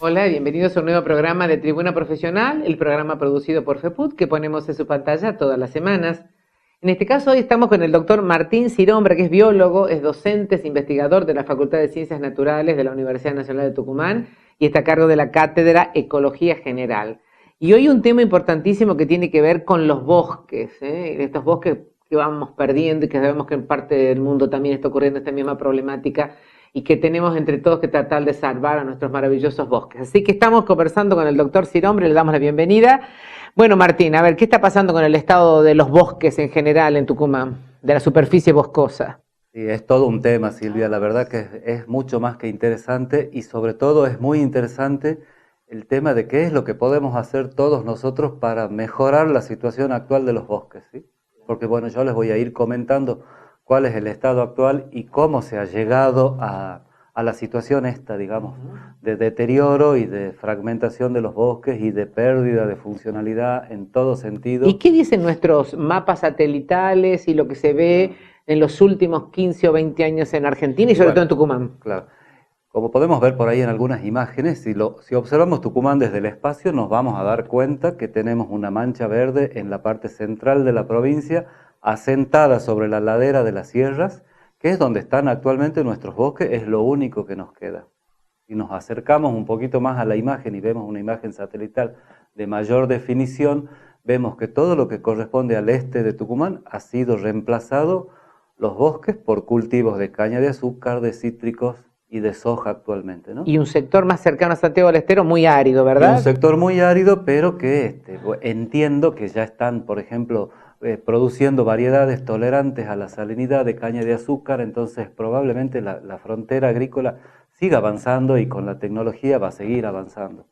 Hola, bienvenidos a un nuevo programa de Tribuna Profesional, el programa producido por FEPUT que ponemos en su pantalla todas las semanas. En este caso hoy estamos con el doctor Martín Cirombra, que es biólogo, es docente, es investigador de la Facultad de Ciencias Naturales de la Universidad Nacional de Tucumán y está a cargo de la Cátedra Ecología General. Y hoy un tema importantísimo que tiene que ver con los bosques, estos bosques que vamos perdiendo y que sabemos que en parte del mundo también está ocurriendo esta misma problemática y que tenemos entre todos que tratar de salvar a nuestros maravillosos bosques. Así que estamos conversando con el doctor Cirombra, le damos la bienvenida. Bueno, Martín, a ver, ¿qué está pasando con el estado de los bosques en general en Tucumán, de la superficie boscosa? Sí, es todo un tema, Silvia. La verdad que es mucho más que interesante y sobre todo es muy interesante el tema de qué es lo que podemos hacer todos nosotros para mejorar la situación actual de los bosques, ¿sí? Porque bueno, yo les voy a ir comentando cuál es el estado actual y cómo se ha llegado a la situación esta, digamos, de deterioro y de fragmentación de los bosques y de pérdida de funcionalidad en todo ¿Y sentido. qué dicen nuestros mapas satelitales y lo que se ve en los últimos 15 o 20 años en Argentina y Y sobre todo bueno, en Tucumán? claro. Como podemos ver por ahí en algunas imágenes, si observamos Tucumán desde el espacio, nos vamos a dar cuenta que tenemos una mancha verde en la parte central de la provincia, asentada sobre la ladera de las sierras, que es donde están actualmente nuestros bosques, es lo único que nos queda. Si nos acercamos un poquito más a la imagen y vemos una imagen satelital de mayor definición, vemos que todo lo que corresponde al este de Tucumán ha sido reemplazado los bosques por cultivos de caña de azúcar, de cítricos y de soja actualmente, ¿no? Y un sector más cercano a Santiago del Estero muy árido, Y un ¿verdad? sector muy árido, pero que entiendo que ya están, por ejemplo, produciendo variedades tolerantes a la salinidad de caña de azúcar, entonces probablemente la frontera agrícola siga avanzando y con la tecnología va a seguir avanzando.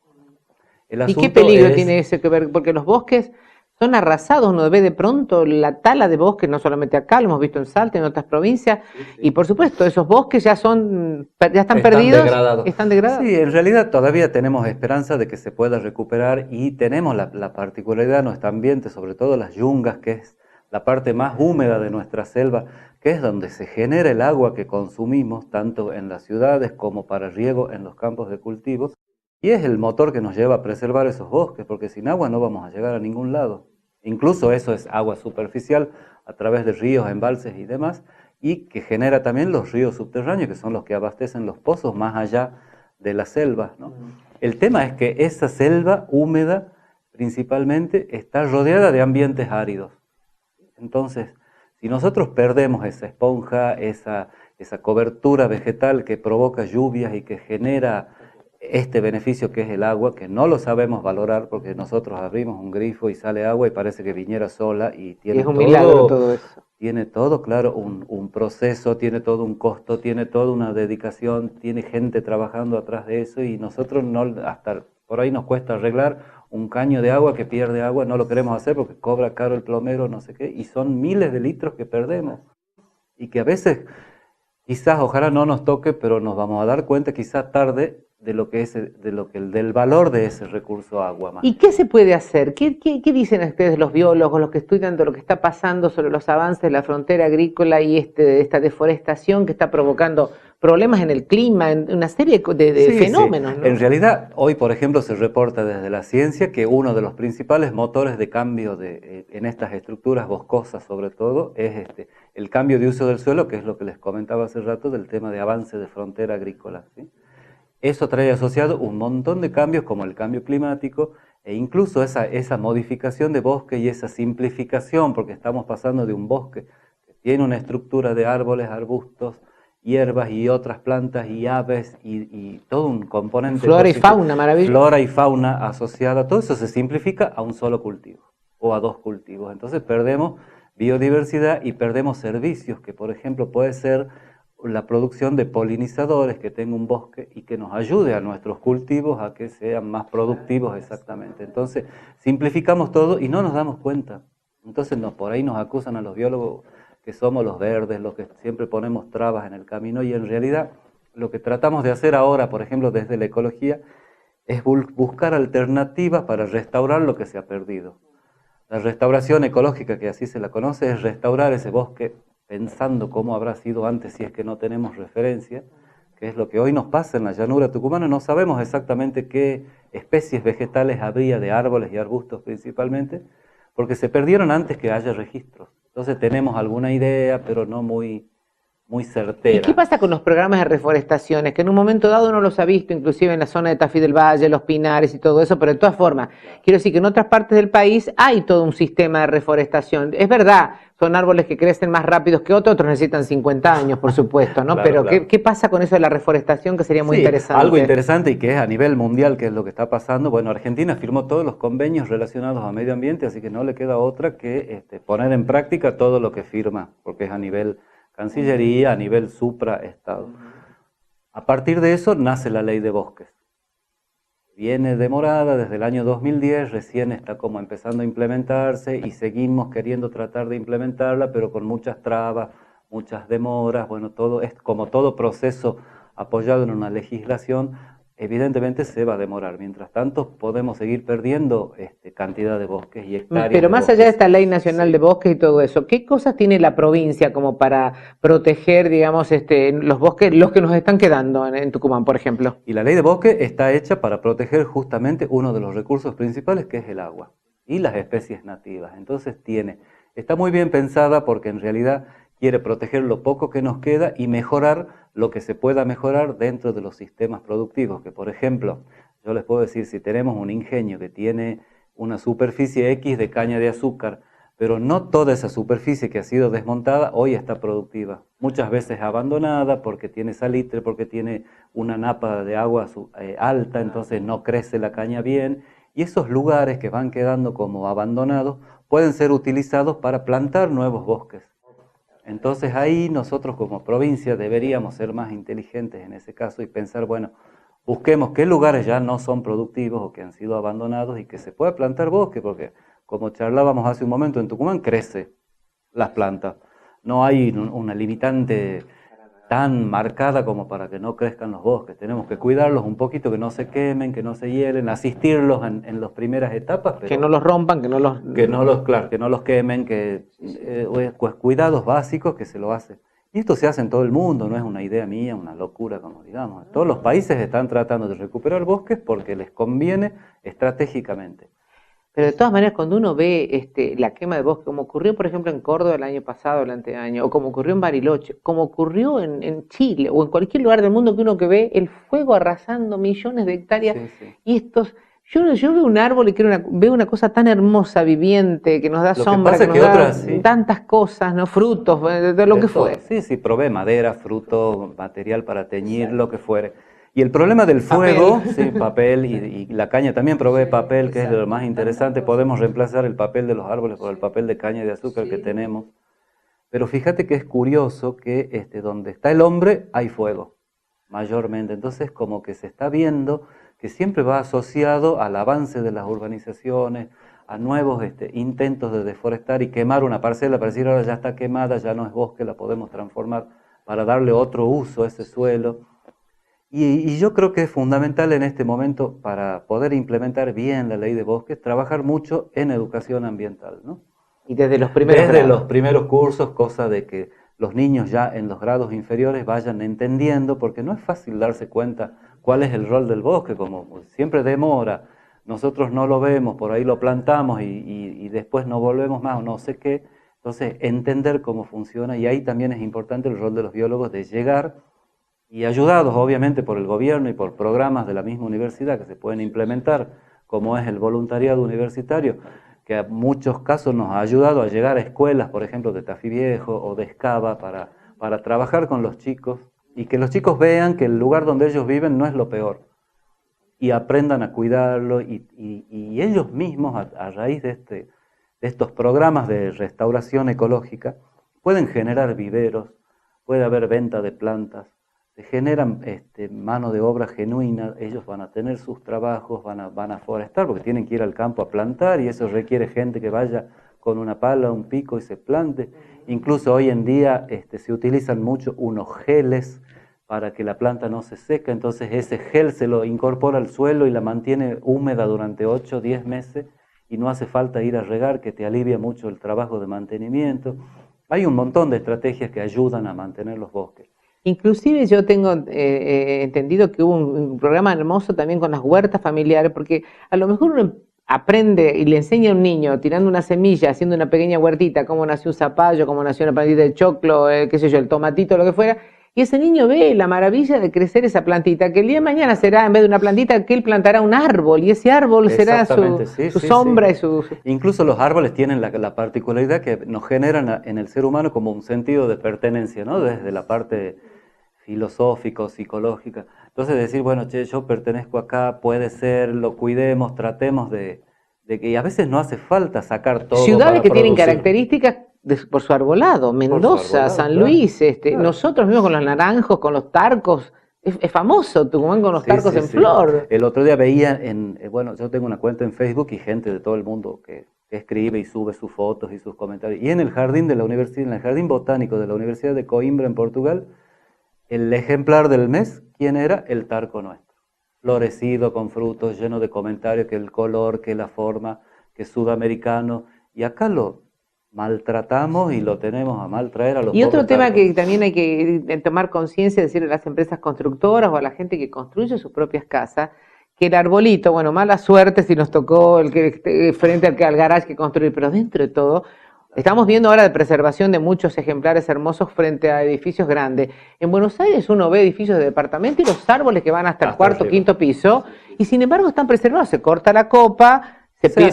El ¿Y qué asunto peligro es, tiene ese que ver? Porque los bosques son arrasados, uno ve de pronto la tala de bosques, no solamente acá, lo hemos visto en Salta, en otras provincias, sí, y sí, por supuesto, esos bosques ya están están perdidos, degradados. están degradados. Sí, en realidad todavía tenemos esperanza de que se pueda recuperar y tenemos la particularidad de nuestro ambiente, sobre todo las yungas, que es la parte más húmeda de nuestra selva, que es donde se genera el agua que consumimos, tanto en las ciudades como para riego en los campos de cultivos, y es el motor que nos lleva a preservar esos bosques, porque sin agua no vamos a llegar a ningún lado. Incluso eso es agua superficial a través de ríos, embalses y demás, y que genera también los ríos subterráneos, que son los que abastecen los pozos más allá de las selvas, ¿no? El tema es que esa selva húmeda principalmente está rodeada de ambientes áridos. Entonces, si nosotros perdemos esa esponja, esa cobertura vegetal que provoca lluvias y que genera este beneficio que es el agua, que no lo sabemos valorar porque nosotros abrimos un grifo y sale agua y parece que viniera sola y Y es un milagro todo eso. tiene todo, claro, un proceso, tiene todo un costo, tiene toda una dedicación, tiene gente trabajando atrás de eso y nosotros no, hasta por ahí nos cuesta arreglar un caño de agua que pierde agua, no lo queremos hacer porque cobra caro el plomero, no sé qué, y son miles de litros que perdemos y que a veces quizás ojalá no nos toque, pero nos vamos a dar cuenta quizás tarde de lo que es del valor de ese recurso agua más ¿Y bien. qué se puede hacer? ¿Qué dicen ustedes los biólogos, los que estudian de lo que está pasando sobre los avances de la frontera agrícola y esta deforestación que está provocando problemas en el clima, en una serie de Sí, sí. fenómenos, En ¿no? realidad, hoy, por ejemplo, se reporta desde la ciencia que uno de los principales motores de cambio en estas estructuras boscosas, sobre todo, es el cambio de uso del suelo, que es lo que les comentaba hace rato del tema de avance de frontera agrícola, ¿sí? Eso trae asociado un montón de cambios como el cambio climático e incluso esa modificación de bosque y esa simplificación, porque estamos pasando de un bosque que tiene una estructura de árboles, arbustos, hierbas y otras plantas y aves y todo un componente Flora y fauna, maravilloso. flora y fauna asociada, todo eso se simplifica a un solo cultivo o a dos cultivos. Entonces perdemos biodiversidad y perdemos servicios que, por ejemplo, puede ser la producción de polinizadores que tenga un bosque y que nos ayude a nuestros cultivos a que sean más productivos exactamente. Entonces, simplificamos todo y no nos damos cuenta. Entonces, por ahí nos acusan a los biólogos que somos los verdes, los que siempre ponemos trabas en el camino y en realidad lo que tratamos de hacer ahora, por ejemplo, desde la ecología, es buscar alternativas para restaurar lo que se ha perdido. La restauración ecológica, que así se la conoce, es restaurar ese bosque pensando cómo habrá sido antes si es que no tenemos referencia, que es lo que hoy nos pasa en la llanura tucumana. No sabemos exactamente qué especies vegetales habría de árboles y arbustos principalmente, porque se perdieron antes que haya registros. Entonces tenemos alguna idea, pero no muy certera. ¿Y qué pasa con los programas de reforestaciones? Que en un momento dado uno los ha visto, inclusive en la zona de Tafí del Valle, Los Pinares y todo eso, pero de todas formas, quiero decir que en otras partes del país hay todo un sistema de reforestación. Es verdad, son árboles que crecen más rápidos que otros necesitan 50 años, por supuesto, ¿no? Claro, pero claro. ¿qué pasa con eso de la reforestación? Que sería muy interesante. Algo interesante y que es a nivel mundial, que es lo que está pasando. Bueno, Argentina firmó todos los convenios relacionados a medio ambiente, así que no le queda otra que poner en práctica todo lo que firma, porque es a nivel Cancillería, a nivel supraestado. A partir de eso nace la Ley de Bosques. Viene demorada desde el año 2010, recién está como empezando a implementarse y seguimos queriendo tratar de implementarla, pero con muchas trabas, muchas demoras. Bueno, todo es como todo proceso apoyado en una legislación, evidentemente se va a demorar. Mientras tanto, podemos seguir perdiendo cantidad de bosques y hectáreas. Pero más allá de esta Ley Nacional Sí. de Bosques y todo eso, ¿qué cosas tiene la provincia como para proteger, digamos, los bosques, los que nos están quedando en Tucumán, por ejemplo? Y la Ley de Bosque está hecha para proteger justamente uno de los recursos principales, que es el agua y las especies nativas. Entonces está muy bien pensada porque en realidad quiere proteger lo poco que nos queda y mejorar lo que se pueda mejorar dentro de los sistemas productivos. Que por ejemplo, yo les puedo decir, si tenemos un ingenio que tiene una superficie X de caña de azúcar, pero no toda esa superficie que ha sido desmontada hoy está productiva. Muchas veces abandonada porque tiene salitre, porque tiene una napa de agua alta, entonces no crece la caña bien. Y esos lugares que van quedando como abandonados pueden ser utilizados para plantar nuevos bosques. Entonces ahí nosotros como provincia deberíamos ser más inteligentes en ese caso y pensar, bueno, busquemos qué lugares ya no son productivos o que han sido abandonados y que se pueda plantar bosque, porque como charlábamos hace un momento, en Tucumán crece las plantas. No hay una limitante tan marcada como para que no crezcan los bosques. Tenemos que cuidarlos un poquito, que no se quemen, que no se hielen, asistirlos en las primeras etapas. Pero que no los rompan, que no los quemen, pues cuidados básicos que se lo hacen. Y esto se hace en todo el mundo, no es una idea mía, una locura, como digamos. Todos los países están tratando de recuperar bosques porque les conviene estratégicamente. Pero de todas maneras, cuando uno ve la quema de bosque, como ocurrió, por ejemplo, en Córdoba el año pasado, el anteaño, o como ocurrió en Bariloche, como ocurrió en Chile, o en cualquier lugar del mundo que uno que ve el fuego arrasando millones de hectáreas, Sí. y yo veo un árbol y veo una cosa tan hermosa, viviente, que nos da sombra, que nos da tantas cosas, ¿no? Frutos, de lo que fuere. Sí, provee madera, fruto, material para teñir, lo que fuere. Y el problema del fuego, papel y la caña también provee papel, que es lo más interesante. Podemos reemplazar el papel de los árboles por el papel de caña de azúcar que tenemos. Pero fíjate que es curioso que donde está el hombre hay fuego, mayormente. Entonces como que se está viendo que siempre va asociado al avance de las urbanizaciones, a nuevos intentos de deforestar y quemar una parcela para decir ahora ya está quemada, ya no es bosque, la podemos transformar para darle otro uso a ese suelo. Y yo creo que es fundamental en este momento para poder implementar bien la ley de bosques, trabajar mucho en educación ambiental, ¿no? Y desde los primeros cursos, cosa de que los niños ya en los grados inferiores vayan entendiendo, porque no es fácil darse cuenta cuál es el rol del bosque, como siempre demora, nosotros no lo vemos, por ahí lo plantamos y después no volvemos más o no sé qué. Entonces entender cómo funciona, y ahí también es importante el rol de los biólogos de llegar, y ayudados obviamente por el gobierno y por programas de la misma universidad que se pueden implementar, como es el voluntariado universitario, que en muchos casos nos ha ayudado a llegar a escuelas, por ejemplo, de Tafí Viejo o de Escaba, para trabajar con los chicos, y que los chicos vean que el lugar donde ellos viven no es lo peor, y aprendan a cuidarlo, y ellos mismos, a raíz de estos programas de restauración ecológica, pueden generar viveros, puede haber venta de plantas, se generan mano de obra genuina, ellos van a tener sus trabajos, van a forestar, porque tienen que ir al campo a plantar, y eso requiere gente que vaya con una pala, un pico y se plante. Incluso hoy en día se utilizan mucho unos geles para que la planta no se seque, entonces ese gel se lo incorpora al suelo y la mantiene húmeda durante 8 o 10 meses, y no hace falta ir a regar, que te alivia mucho el trabajo de mantenimiento. Hay un montón de estrategias que ayudan a mantener los bosques. Inclusive yo tengo entendido que hubo un programa hermoso también con las huertas familiares, porque a lo mejor uno aprende y le enseña a un niño tirando una semilla, haciendo una pequeña huertita, cómo nació un zapallo, cómo nació una plantita de choclo, qué sé yo, el tomatito, lo que fuera, y ese niño ve la maravilla de crecer esa plantita, que el día de mañana será, en vez de una plantita, que él plantará un árbol, y ese árbol será su sombra. Sí. Incluso los árboles tienen la particularidad que nos generan en el ser humano como un sentido de pertenencia, ¿no? Desde la parte filosófica, psicológica. Entonces decir, bueno, che, yo pertenezco acá, puede ser, lo cuidemos, tratemos de que y a veces no hace falta sacar todo. Ciudades que tienen características por su arbolado, Mendoza, San Luis, claro. Nosotros mismos con los naranjos, con los tarcos, es famoso Tucumán con los tarcos en flor. El otro día veía, bueno, yo tengo una cuenta en Facebook y gente de todo el mundo que escribe y sube sus fotos y sus comentarios. Y en el jardín de la universidad, en el jardín botánico de la Universidad de Coimbra en Portugal, el ejemplar del mes, ¿quién era? El tarco nuestro. Florecido, con frutos, lleno de comentarios, que el color, que la forma, que es sudamericano. Y acá lo maltratamos y lo tenemos a mal traer a los. Y otro tema que también hay que tomar conciencia, decirle a las empresas constructoras o a la gente que construye sus propias casas, que el arbolito, bueno, mala suerte si nos tocó el que frente al garage que construir, pero dentro de todo, estamos viendo ahora de preservación de muchos ejemplares hermosos frente a edificios grandes. En Buenos Aires uno ve edificios de departamento y los árboles que van hasta el cuarto, quinto piso, y sin embargo están preservados, se corta la copa, se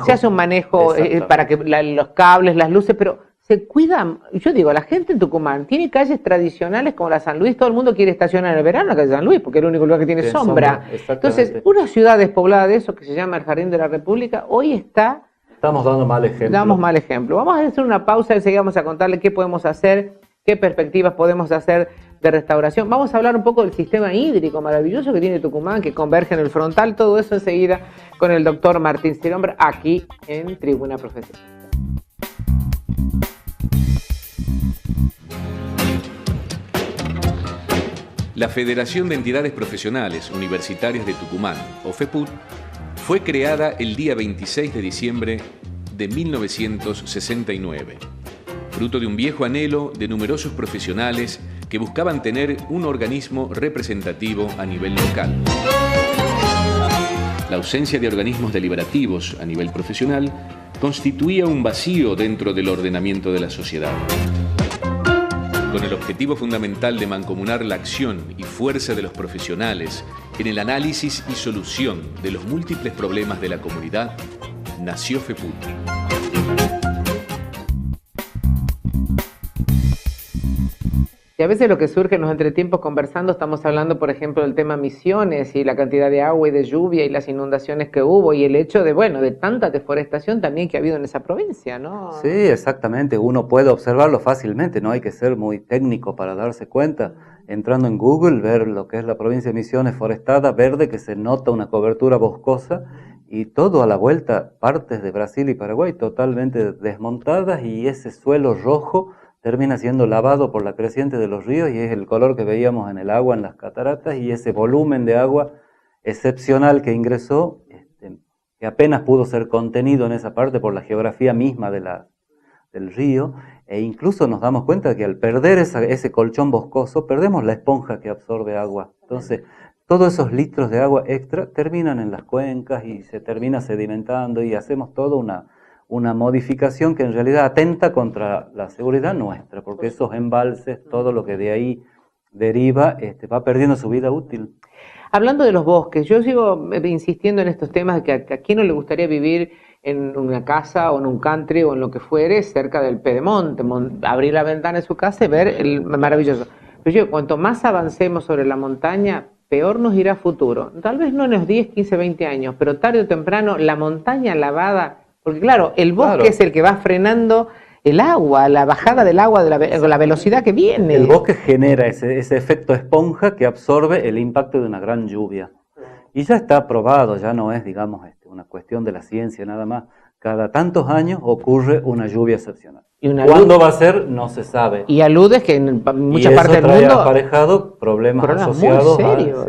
hace un manejo para que los cables, las luces, pero se cuidan. Yo digo, la gente en Tucumán tiene calles tradicionales como la San Luis, todo el mundo quiere estacionar en el verano en la calle San Luis, porque es el único lugar que tiene sombra. Entonces, una ciudad despoblada de eso que se llama el Jardín de la República, hoy está... Estamos dando mal ejemplo. Damos mal ejemplo. Vamos a hacer una pausa y seguimos a contarle qué podemos hacer, qué perspectivas podemos hacer de restauración. Vamos a hablar un poco del sistema hídrico maravilloso que tiene Tucumán, que converge en el frontal, todo eso enseguida con el doctor Martín Cirombra, aquí en Tribuna Profesional. La Federación de Entidades Profesionales Universitarias de Tucumán, o FEPUT, fue creada el día 26 de diciembre de 1969, fruto de un viejo anhelo de numerosos profesionales que buscaban tener un organismo representativo a nivel local. La ausencia de organismos deliberativos a nivel profesional constituía un vacío dentro del ordenamiento de la sociedad. Con el objetivo fundamental de mancomunar la acción y fuerza de los profesionales en el análisis y solución de los múltiples problemas de la comunidad, nació FEPUT. Y a veces lo que surge en los entretiempos conversando, estamos hablando, por ejemplo, del tema Misiones y la cantidad de agua y de lluvia y las inundaciones que hubo y el hecho de, bueno, de tanta deforestación también que ha habido en esa provincia, ¿no? Sí, exactamente. Uno puede observarlo fácilmente, no hay que ser muy técnico para darse cuenta. Entrando en Google, ver lo que es la provincia de Misiones forestada, verde, que se nota una cobertura boscosa y todo a la vuelta, partes de Brasil y Paraguay totalmente desmontadas y ese suelo rojo termina siendo lavado por la creciente de los ríos y es el color que veíamos en el agua, en las cataratas, y ese volumen de agua excepcional que ingresó, que apenas pudo ser contenido en esa parte por la geografía misma del río, e incluso nos damos cuenta que al perder ese colchón boscoso, perdemos la esponja que absorbe agua. Entonces, todos esos litros de agua extra terminan en las cuencas y se termina sedimentando y hacemos toda una modificación que en realidad atenta contra la seguridad nuestra, porque esos embalses, todo lo que de ahí deriva, va perdiendo su vida útil. Hablando de los bosques, yo sigo insistiendo en estos temas de que a quién no le gustaría vivir en una casa o en un country o en lo que fuere cerca del Pedemonte, abrir la ventana de su casa y ver el maravilloso. Pero yo, cuanto más avancemos sobre la montaña, peor nos irá a futuro. Tal vez no en los 10, 15, 20 años, pero tarde o temprano la montaña lavada. Porque claro, el bosque es el que va frenando el agua, la bajada del agua, la velocidad que viene. El bosque genera ese efecto esponja que absorbe el impacto de una gran lluvia. Y ya está probado, ya no es, digamos, una cuestión de la ciencia nada más. Cada tantos años ocurre una lluvia excepcional. Y una ¿Cuándo va a ser? No se sabe. Y aludes que en muchas y partes eso del trae mundo aparejado problemas muy asociados serios.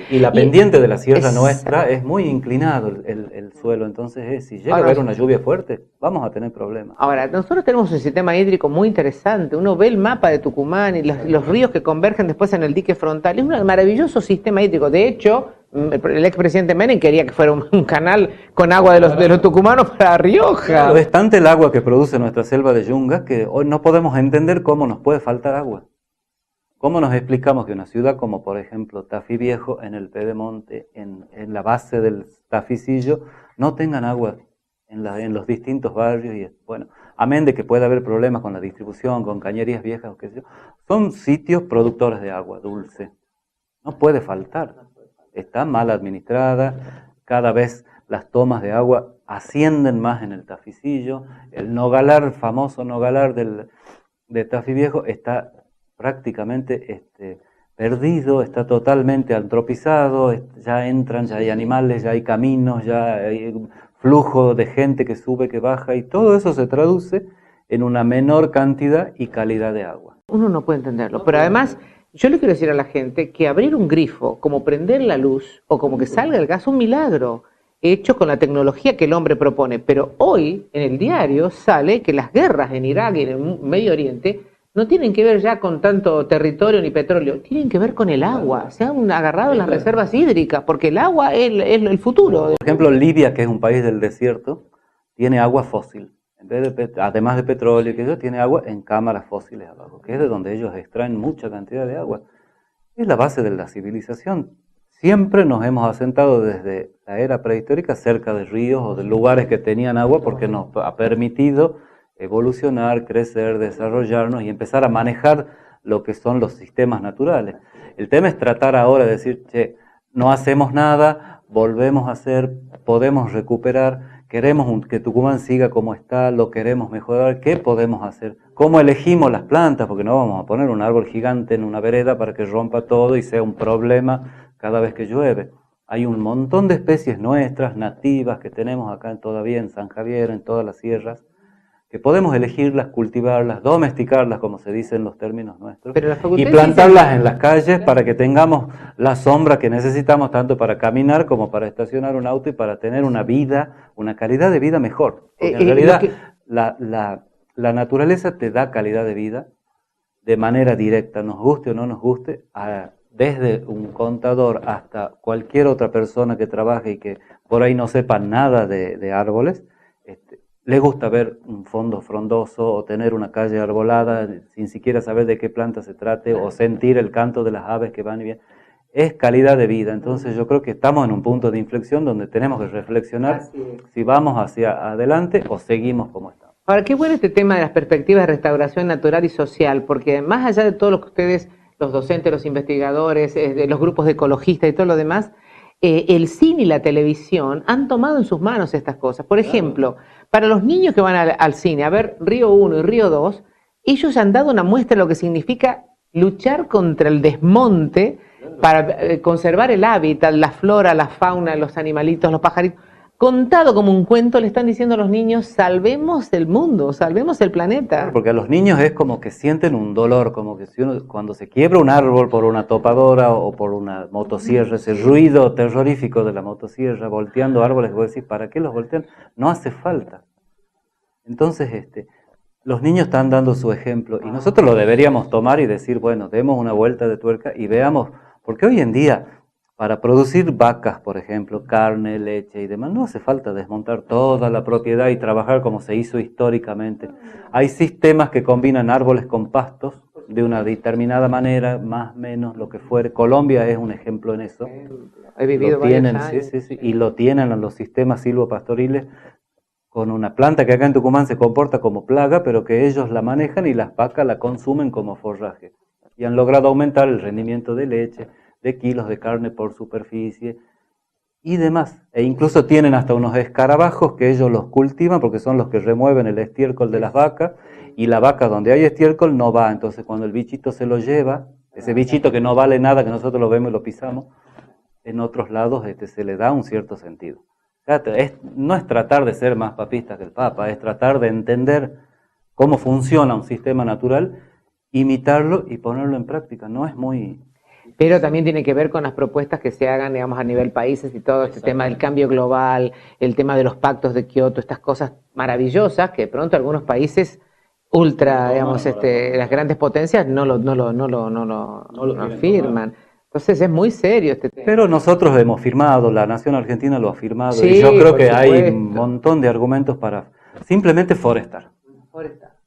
Y la pendiente de la sierra es- nuestra es muy inclinado el suelo, entonces si llega a Ahora, haber una lluvia fuerte, vamos a tener problemas. Ahora, nosotros tenemos un sistema hídrico muy interesante. Uno ve el mapa de Tucumán y los ríos que convergen después en el dique frontal. Es un maravilloso sistema hídrico. De hecho, el expresidente Menem quería que fuera un canal con agua de los tucumanos para Rioja. Claro, es tanta el agua que produce nuestra selva de yungas que hoy no podemos entender cómo nos puede faltar agua. ¿Cómo nos explicamos que una ciudad como, por ejemplo, Tafí Viejo, en el Pedemonte, en la base del Taficillo, no tengan agua en los distintos barrios? Y bueno, amén de que pueda haber problemas con la distribución, con cañerías viejas o qué sé yo, son sitios productores de agua dulce. No puede faltar. Está mal administrada, cada vez las tomas de agua ascienden más en el Taficillo, el nogalar, famoso nogalar de Tafí Viejo está prácticamente perdido, está totalmente antropizado, ya entran, ya hay animales, ya hay caminos, ya hay flujo de gente que sube, que baja, y todo eso se traduce en una menor cantidad y calidad de agua. Uno no puede entenderlo, pero además yo le quiero decir a la gente que abrir un grifo, como prender la luz o como que salga el gas, es un milagro hecho con la tecnología que el hombre propone. Pero hoy en el diario sale que las guerras en Irak y en el Medio Oriente no tienen que ver ya con tanto territorio ni petróleo, tienen que ver con el agua. Se han agarrado las reservas hídricas porque el agua es el futuro. Por ejemplo, Libia, que es un país del desierto, tiene agua fósil. Además de petróleo, que ellos tiene agua en cámaras fósiles abajo, que es de donde ellos extraen mucha cantidad de agua. Es la base de la civilización. Siempre nos hemos asentado desde la era prehistórica cerca de ríos o de lugares que tenían agua porque nos ha permitido evolucionar, crecer, desarrollarnos y empezar a manejar lo que son los sistemas naturales. El tema es tratar ahora de decir, che, no hacemos nada, volvemos a hacer, podemos recuperar, queremos que Tucumán siga como está, lo queremos mejorar, ¿qué podemos hacer? ¿Cómo elegimos las plantas? Porque no vamos a poner un árbol gigante en una vereda para que rompa todo y sea un problema cada vez que llueve. Hay un montón de especies nuestras, nativas, que tenemos acá todavía en San Javier, en todas las sierras, que podemos elegirlas, cultivarlas, domesticarlas, como se dice en los términos nuestros, y plantarlas en las calles para que tengamos la sombra que necesitamos tanto para caminar como para estacionar un auto y para tener una vida, una calidad de vida mejor. Porque en realidad la naturaleza te da calidad de vida de manera directa, nos guste o no nos guste, desde un contador hasta cualquier otra persona que trabaje y que por ahí no sepa nada de árboles, le gusta ver un fondo frondoso o tener una calle arbolada sin siquiera saber de qué planta se trate o sentir el canto de las aves que van y vienen. Es calidad de vida. Entonces yo creo que estamos en un punto de inflexión donde tenemos que reflexionar si vamos hacia adelante o seguimos como estamos. Ahora, qué bueno este tema de las perspectivas de restauración natural y social, porque más allá de todo lo que ustedes, los docentes, los investigadores, de los grupos de ecologistas y todo lo demás, el cine y la televisión han tomado en sus manos estas cosas. Por ejemplo, para los niños que van al cine a ver Río 1 y Río 2, ellos han dado una muestra de lo que significa luchar contra el desmonte para conservar el hábitat, la flora, la fauna, los animalitos, los pajaritos. Contado como un cuento, le están diciendo a los niños, salvemos el mundo, salvemos el planeta. Porque a los niños es como que sienten un dolor, como que si uno, cuando se quiebra un árbol por una topadora o por una motosierra, ese ruido terrorífico de la motosierra, volteando árboles, vos decís, ¿para qué los voltean? No hace falta. Entonces, los niños están dando su ejemplo y nosotros lo deberíamos tomar y decir, bueno, demos una vuelta de tuerca y veamos, porque hoy en día, para producir vacas, por ejemplo, carne, leche y demás, no hace falta desmontar toda la propiedad y trabajar como se hizo históricamente. Hay sistemas que combinan árboles con pastos de una determinada manera, más o menos, lo que fuere. Colombia es un ejemplo en eso. He vivido varios años. Sí, y lo tienen en los sistemas silvopastoriles con una planta que acá en Tucumán se comporta como plaga, pero que ellos la manejan y las vacas la consumen como forraje. Y han logrado aumentar el rendimiento de leche, de kilos de carne por superficie y demás. E incluso tienen hasta unos escarabajos que ellos los cultivan porque son los que remueven el estiércol de las vacas y la vaca donde hay estiércol no va. Entonces cuando el bichito se lo lleva, ese bichito que no vale nada, que nosotros lo vemos y lo pisamos, en otros lados se le da un cierto sentido. No es tratar de ser más papista que el Papa, es tratar de entender cómo funciona un sistema natural, imitarlo y ponerlo en práctica. No es muy... Pero también tiene que ver con las propuestas que se hagan, digamos, a nivel países y todo este tema del cambio global, el tema de los pactos de Kioto, estas cosas maravillosas que de pronto algunos países ultra, digamos, las grandes potencias no lo firman. Entonces es muy serio este tema. Pero nosotros hemos firmado, la Nación Argentina lo ha firmado, Sí, y yo creo por que hay supuesto. un montón de argumentos para simplemente forestar.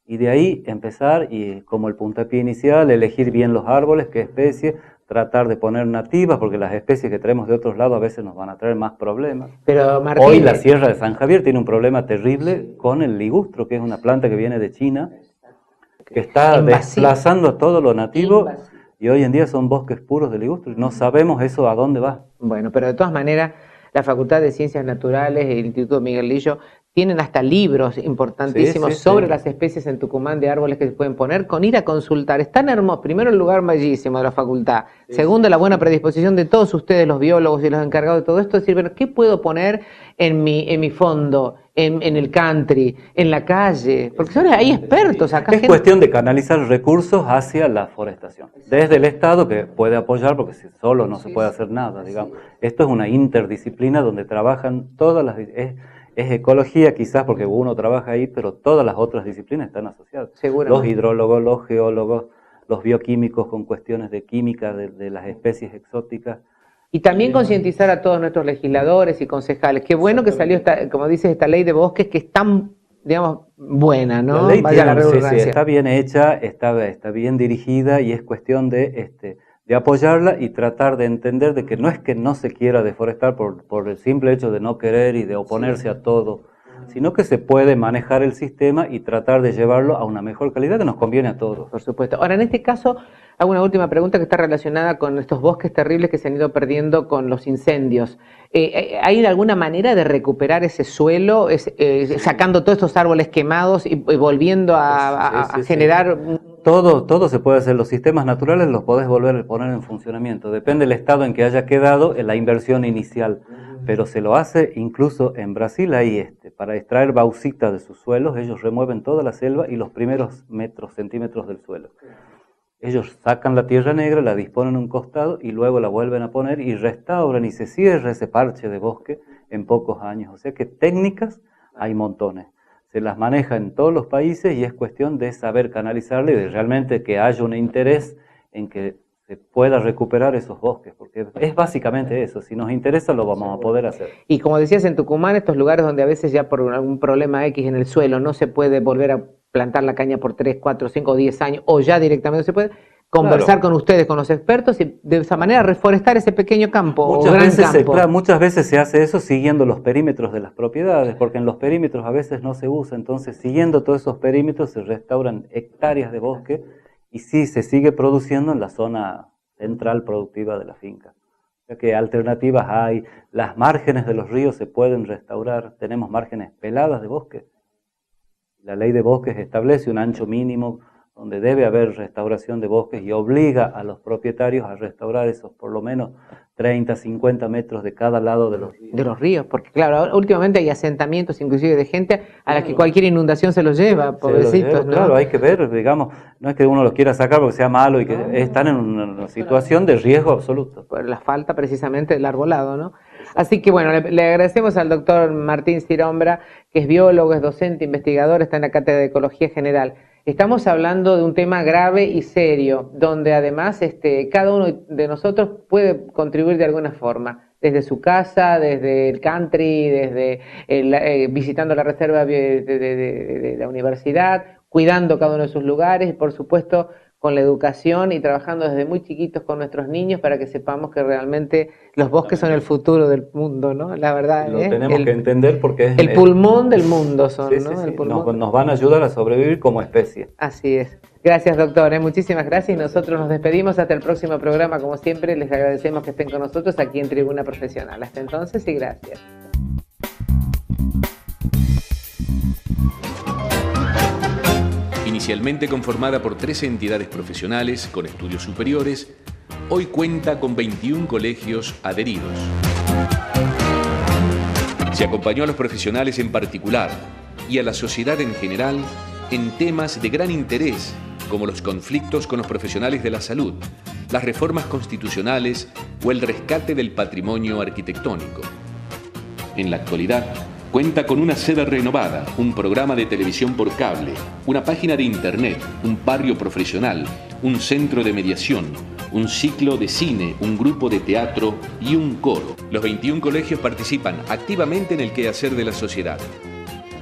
Y de ahí empezar, y como el puntapié inicial, elegir bien los árboles, qué especie, tratar de poner nativas, porque las especies que traemos de otros lados a veces nos van a traer más problemas. Pero Martín, Hoy la Sierra de San Javier tiene un problema terrible con el ligustro, que es una planta que viene de China, que está Invasivo. desplazando a todo lo nativo, Invasivo. y hoy en día son bosques puros de ligustro, y no sabemos eso a dónde va. bueno, pero de todas maneras, la Facultad de Ciencias Naturales y el Instituto Miguel Lillo tienen hasta libros importantísimos Sí, sí, sobre sí. las especies en Tucumán de árboles que se pueden poner, con ir a consultar. Es tan hermoso, primero el lugar bellísimo de la facultad, segundo la buena predisposición de todos ustedes, los biólogos y los encargados de todo esto, decir, bueno, ¿qué puedo poner en mi fondo, en el country, en la calle? Porque ahora hay expertos acá. Es cuestión de canalizar recursos hacia la forestación. Desde el Estado, que puede apoyar, porque si solo no se puede hacer nada, digamos. Esto es una interdisciplina donde trabajan todas las... Es ecología quizás porque uno trabaja ahí, pero todas las otras disciplinas están asociadas. Seguramente. Los hidrólogos, los geólogos, los bioquímicos con cuestiones de química de las especies exóticas. Y también concientizar a todos nuestros legisladores y concejales. Qué bueno que salió, como dices, esta ley de bosques que es tan, digamos, buena, ¿no? La ley Vaya la tiene, sí, redundancia. está bien hecha, está bien dirigida, y es cuestión de apoyarla y tratar de entender de que no se quiera deforestar por el simple hecho de no querer y de oponerse a todo, sino que se puede manejar el sistema y tratar de llevarlo a una mejor calidad que nos conviene a todos. Por supuesto. Ahora, en este caso, hago una última pregunta que está relacionada con estos bosques terribles que se han ido perdiendo con los incendios. ¿Hay alguna manera de recuperar ese suelo, sacando todos estos árboles quemados y volviendo a Sí. generar... Todo se puede hacer, los sistemas naturales los podés volver a poner en funcionamiento, depende del estado en que haya quedado en la inversión inicial, pero se lo hace incluso en Brasil, ahí para extraer bauxita de sus suelos, ellos remueven toda la selva y los primeros centímetros del suelo. Ellos sacan la tierra negra, la disponen en un costado y luego la vuelven a poner y restauran y se cierra ese parche de bosque en pocos años. O sea que técnicas hay montones. Se las maneja en todos los países y es cuestión de saber canalizarle y de realmente que haya un interés en que se pueda recuperar esos bosques, porque es básicamente eso. Si nos interesa lo vamos a poder hacer. Y como decías, en Tucumán, estos lugares donde a veces ya por algún problema X en el suelo no se puede volver a plantar la caña por 3, 4, 5 o 10 años, o ya directamente no se puede, conversar con ustedes, con los expertos, y de esa manera reforestar ese pequeño campo o gran campo. Muchas veces se hace eso siguiendo los perímetros de las propiedades, porque en los perímetros a veces no se usa, entonces siguiendo todos esos perímetros se restauran hectáreas de bosque y sí se sigue produciendo en la zona central productiva de la finca. O sea que alternativas hay, las márgenes de los ríos se pueden restaurar, tenemos márgenes peladas de bosque. La ley de bosques establece un ancho mínimo donde debe haber restauración de bosques y obliga a los propietarios a restaurar esos por lo menos 30, 50 metros de cada lado de los ríos. De los ríos, porque claro, últimamente hay asentamientos inclusive de gente a la que cualquier inundación se los lleva, pobrecitos, ¿no? Claro, hay que ver, digamos, no es que uno los quiera sacar porque sea malo y que están en una situación de riesgo absoluto. Por la falta precisamente del arbolado, ¿no? Así que bueno, le agradecemos al doctor Martín Sirombra, que es biólogo, es docente, investigador, está en la Cátedra de Ecología General. Estamos hablando de un tema grave y serio, donde además cada uno de nosotros puede contribuir de alguna forma, desde su casa, desde el country, desde visitando la reserva de la universidad, cuidando cada uno de sus lugares y por supuesto con la educación y trabajando desde muy chiquitos con nuestros niños para que sepamos que realmente los bosques son el futuro del mundo, ¿no? La verdad, lo tenemos que entender porque es el pulmón del mundo son, sí, ¿no? Sí. El pulmón. Nos van a ayudar a sobrevivir como especie. Así es. Gracias, doctor. Muchísimas gracias y nosotros nos despedimos hasta el próximo programa. Como siempre, les agradecemos que estén con nosotros aquí en Tribuna Profesional. Hasta entonces y gracias. Inicialmente conformada por 13 entidades profesionales con estudios superiores, hoy cuenta con 21 colegios adheridos. Se acompañó a los profesionales en particular y a la sociedad en general en temas de gran interés, como los conflictos con los profesionales de la salud, las reformas constitucionales o el rescate del patrimonio arquitectónico. En la actualidad, cuenta con una sede renovada, un programa de televisión por cable, una página de internet, un barrio profesional, un centro de mediación, un ciclo de cine, un grupo de teatro y un coro. Los 21 colegios participan activamente en el quehacer de la sociedad.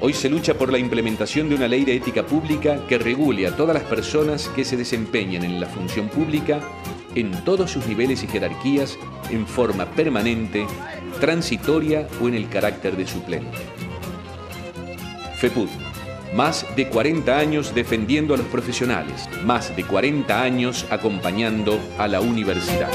Hoy se lucha por la implementación de una ley de ética pública que regule a todas las personas que se desempeñen en la función pública en todos sus niveles y jerarquías en forma permanente, transitoria o en el carácter de suplente. FEPUT, más de 40 años defendiendo a los profesionales, más de 40 años acompañando a la universidad.